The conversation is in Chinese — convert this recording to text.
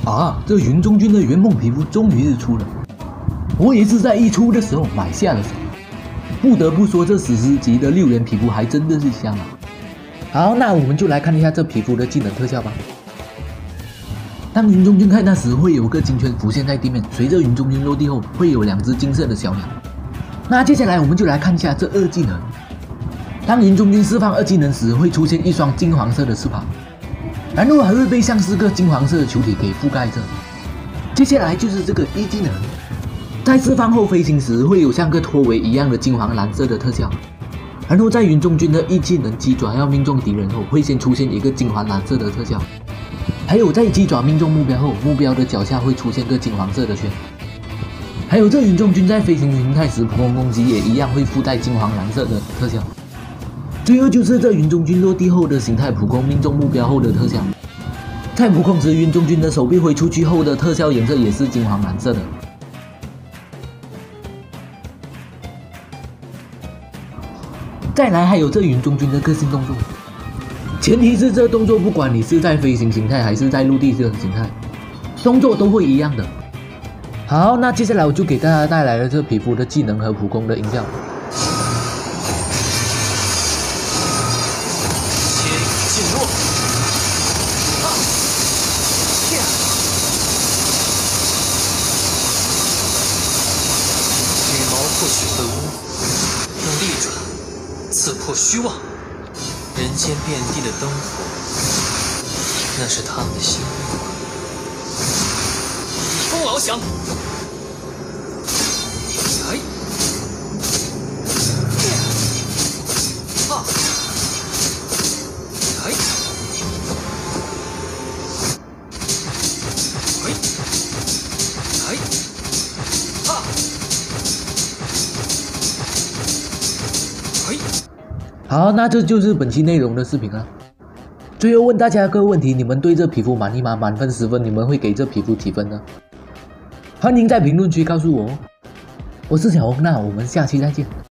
啊，这云中君的圆梦皮肤终于是出了，我也是在一出的时候买下了手。不得不说，这史诗级的6元皮肤还真的是香啊！好，那我们就来看一下这皮肤的技能特效吧。当云中君开那时，会有个金圈浮现在地面，随着云中君落地后，会有2只金色的小鸟。那接下来我们就来看一下这2技能。当云中君释放2技能时，会出现一双金黄色的翅膀，然后还会被像是个金黄色的球体给覆盖着。接下来就是这个1技能，在释放后飞行时，会有像个拖尾一样的金黄蓝色的特效。然后在云中君的1技能鸡爪要命中敌人后，会先出现一个金黄蓝色的特效。还有在鸡爪命中目标后，目标的脚下会出现个金黄色的圈。还有这云中君在飞行形态时，普攻攻击也一样会附带金黄蓝色的特效。最后就是这云中君落地后的形态普攻命中目标后的特效。在普攻时，云中君的手臂挥出去后的特效颜色也是金黄蓝色的。再来还有这云中君的个性动作。前提是这动作不管你是在飞行形态还是在陆地的形态，动作都会一样的。好，那接下来我就给大家带来了这皮肤的技能和普攻的音效。进入，羽毛破血的乌，用利爪刺破虚妄。人间遍地的灯火，那是他们的心愿。风翱翔，哎，啊，哎，哎，哎，啊，哎。好，那这就是本期内容的视频了。最后问大家个问题：你们对这皮肤满意吗？满分10分，你们会给这皮肤几分呢？欢迎在评论区告诉我哦。我是小红，那我们下期再见。